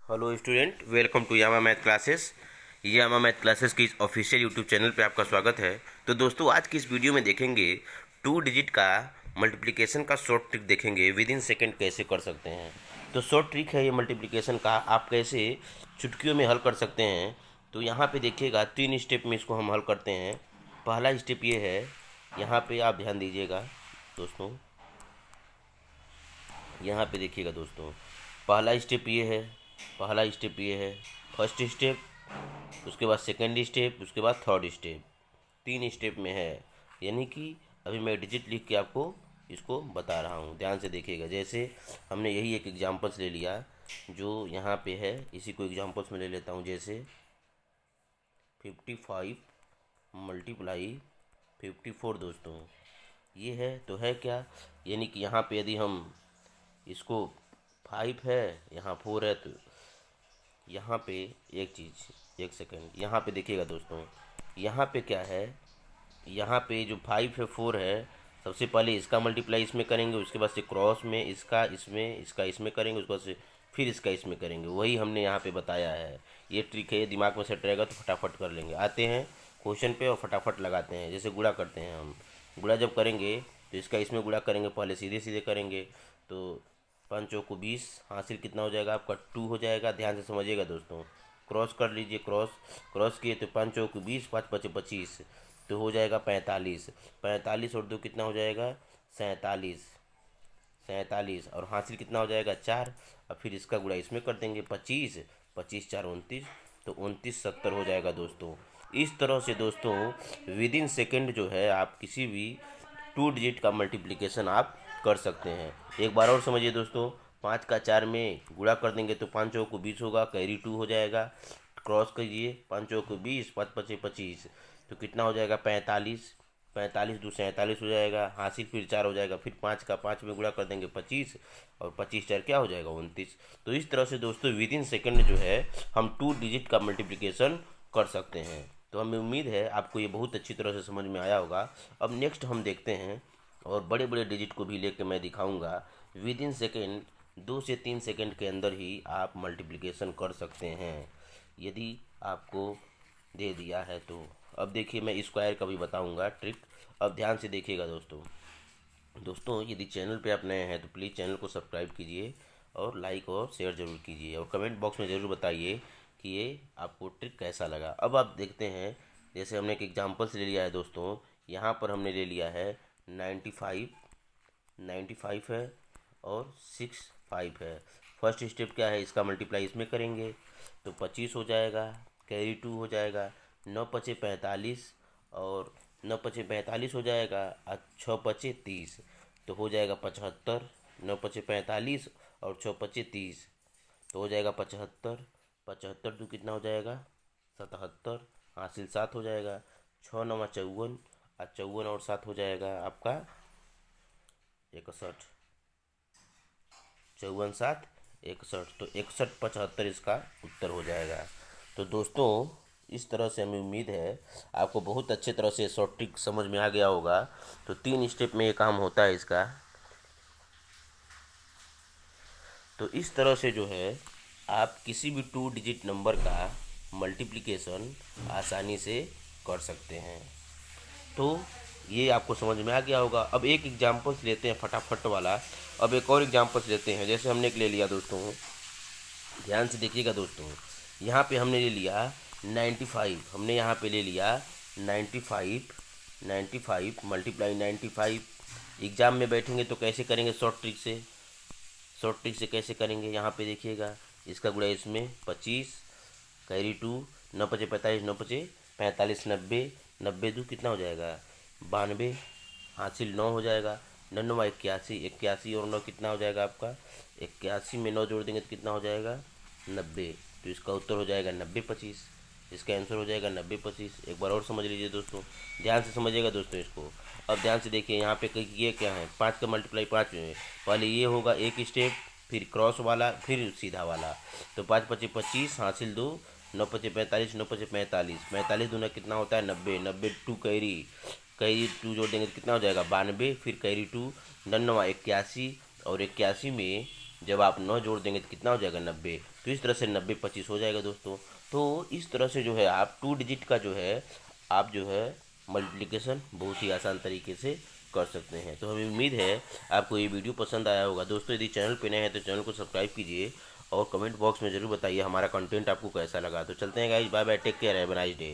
Hello student, welcome to Yama math classes. Yama math classes की इस official YouTube channel पे आपका स्वागत है। तो दोस्तों, आज की इस वीडियो में देखेंगे 2 डिजिट का मल्टीप्लिकेशन का शॉर्ट ट्रिक देखेंगे। विद इन सेकेंड कैसे कर सकते हैं। तो शॉर्ट ट्रिक है ये मल्टीप्लिकेशन का, आप कैसे चुटकियों में हल कर सकते हैं। तो यहाँ पे देखिएगा 3 स्टेप में इसको हम हल करते हैं। पहला स्टेप ये है, यहाँ पे आप ध्यान दीजिएगा दोस्तों। यहाँ पे देखिएगा दोस्तों, पहला स्टेप ये है, पहला स्टेप ये है, फर्स्ट स्टेप, उसके बाद सेकंड स्टेप, उसके बाद थर्ड स्टेप। 3 स्टेप में है, यानी कि अभी मैं डिजिट लिख के आपको इसको बता रहा हूँ। ध्यान से देखिएगा। जैसे हमने यही एक एग्जांपल्स ले लिया जो यहाँ पे है, इसी को एग्जांपल्स में ले लेता हूँ। जैसे 55 मल्टीप्लाई 54 दोस्तों, ये है तो है क्या, यानी कि यहाँ पे यदि हम इसको 5 है, यहाँ 4 है, तो यहाँ पे एक चीज़, एक सेकंड, यहाँ पे देखिएगा दोस्तों, यहाँ पे क्या है, यहाँ पे जो 5 है 4 है, सबसे पहले इसका मल्टीप्लाई इसमें करेंगे, उसके बाद से क्रॉस में इसका इसमें करेंगे, उसके बाद से फिर इसका इसमें करेंगे। वही हमने यहाँ पे बताया है। ये ट्रिक है, दिमाग में सेट रहेगा तो फटाफट कर लेंगे। आते हैं क्वेश्चन पे और फटाफट लगाते हैं। जैसे गुणा करते हैं हम, गुणा जब करेंगे तो इसका इसमें गुणा करेंगे, पहले सीधे सीधे करेंगे। तो 5 चौको 20, हासिल कितना हो जाएगा आपका 2 हो जाएगा। ध्यान से समझिएगा दोस्तों। क्रॉस कर लीजिए, क्रॉस क्रॉस किए तो 5 चौको 20, 5 पचे 25, तो हो जाएगा 45। 45 और 2 कितना हो जाएगा 47, 47 और हासिल कितना हो जाएगा 4। और फिर इसका गुणा इसमें कर देंगे 25, 25 4 29, तो 29 70 हो जाएगा दोस्तों। इस तरह से दोस्तों विद इन सेकेंड जो है, आप किसी भी 2 डिजिट का मल्टीप्लिकेशन आप कर सकते हैं। एक बार और समझिए दोस्तों, 5 का 4 में गुणा कर देंगे तो 5 चौको 20 होगा, कैरी 2 हो जाएगा। क्रॉस कीजिए, 5 चौको 20, 5 पचे 25, तो कितना हो जाएगा 45, 45 2 47 हो जाएगा। हासिल फिर 4 हो जाएगा, फिर 5 का 5 में गुणा कर देंगे 25, और 25 4 क्या हो जाएगा 29। तो इस तरह से दोस्तों विद इन सेकेंड जो है, हम 2 डिजिट का मल्टीप्लिकेशन कर सकते हैं। तो हमें उम्मीद है आपको ये बहुत अच्छी तरह से समझ में आया होगा। अब नेक्स्ट हम देखते हैं, और बड़े बड़े डिजिट को भी लेकर मैं दिखाऊंगा। विद इन सेकेंड 2 से 3 सेकेंड के अंदर ही आप मल्टीप्लिकेशन कर सकते हैं, यदि आपको दे दिया है तो। अब देखिए, मैं स्क्वायर का भी बताऊंगा ट्रिक। अब ध्यान से देखिएगा दोस्तों। दोस्तों, यदि चैनल पे आप नए हैं तो प्लीज़ चैनल को सब्सक्राइब कीजिए और लाइक और शेयर ज़रूर कीजिए, और कमेंट बॉक्स में ज़रूर बताइए कि ये आपको ट्रिक कैसा लगा। अब आप देखते हैं, जैसे हमने एक एग्जांपल से ले लिया है दोस्तों। यहाँ पर हमने ले लिया है 95, 95 है और 6 5 है। फर्स्ट स्टेप क्या है, इसका मल्टीप्लाई इसमें करेंगे तो 25 हो जाएगा, कैरी 2 हो जाएगा, 9 पचे 45, और 9 पचे 45 हो जाएगा, और 6 पचे 30, तो हो जाएगा 75। 9 पचे 45 और 6 पचे 30, तो हो जाएगा 75। 75 तो कितना हो जाएगा 77, हासिल 7 हो जाएगा। 6 9 54, और 54 और 7 हो जाएगा आपका 61। 54 7 61, तो 61 75 इसका उत्तर हो जाएगा। तो दोस्तों, इस तरह से हमें उम्मीद है आपको बहुत अच्छे तरह से शॉर्ट ट्रिक समझ में आ गया होगा। तो 3 स्टेप में ये काम होता है इसका। तो इस तरह से जो है, आप किसी भी 2 डिजिट नंबर का मल्टीप्लिकेशन आसानी से कर सकते हैं। तो ये आपको समझ में आ गया होगा। अब एक एग्जाम्पल्स लेते हैं फटाफट वाला। अब एक और एग्जाम्पल्स लेते हैं। जैसे हमने एक ले लिया दोस्तों, ध्यान से देखिएगा दोस्तों। यहाँ पे हमने ले लिया 95, हमने यहाँ पे ले लिया 95, 95 मल्टीप्लाई 95। एग्ज़ाम में बैठेंगे तो कैसे करेंगे, शॉर्ट ट्रिक से। शॉर्ट ट्रिक से कैसे करेंगे, यहाँ पे देखिएगा, इसका गुणा इसमें 25, कैरी 2, 9 पचे 45, 9 पचे 45, 90, 90 2 कितना हो जाएगा 92, हासिल 9 हो जाएगा। 9 9 81, 81 और 9 कितना हो जाएगा आपका 81, में 9 जोड़ देंगे तो कितना हो जाएगा 90। तो इसका उत्तर हो जाएगा 90 25। इसका आंसर हो जाएगा 90 25। एक बार और समझ लीजिए दोस्तों, ध्यान से समझिएगा दोस्तों इसको। अब ध्यान से देखिए, यहाँ पे ये क्या है, 5 का मल्टीप्लाई 5 में पहले ये होगा एक स्टेप, फिर क्रॉस वाला, फिर सीधा वाला। तो 5 पचे 25, हासिल 2, 9 पचे 45, 9 पचे 45, 45 दूना कितना होता है 90, 90 2 कैरी, कैरी 2 जोड़ देंगे तो कितना हो जाएगा 92, फिर कैरी 2, 9 81, और 81 में जब आप 9 जोड़ देंगे तो कितना हो जाएगा 90। तो इस तरह से 90-25 हो जाएगा दोस्तों। तो इस तरह से जो है आप 2 डिजिट का जो है आप जो है मल्टीप्लिकेशन बहुत ही आसान तरीके से कर सकते हैं। तो हमें उम्मीद है आपको ये वीडियो पसंद आया होगा दोस्तों। यदि चैनल पे नए हैं तो चैनल को सब्सक्राइब कीजिए और कमेंट बॉक्स में ज़रूर बताइए हमारा कंटेंट आपको कैसा लगा। तो चलते हैं guys, bye bye, take care, have a nice day.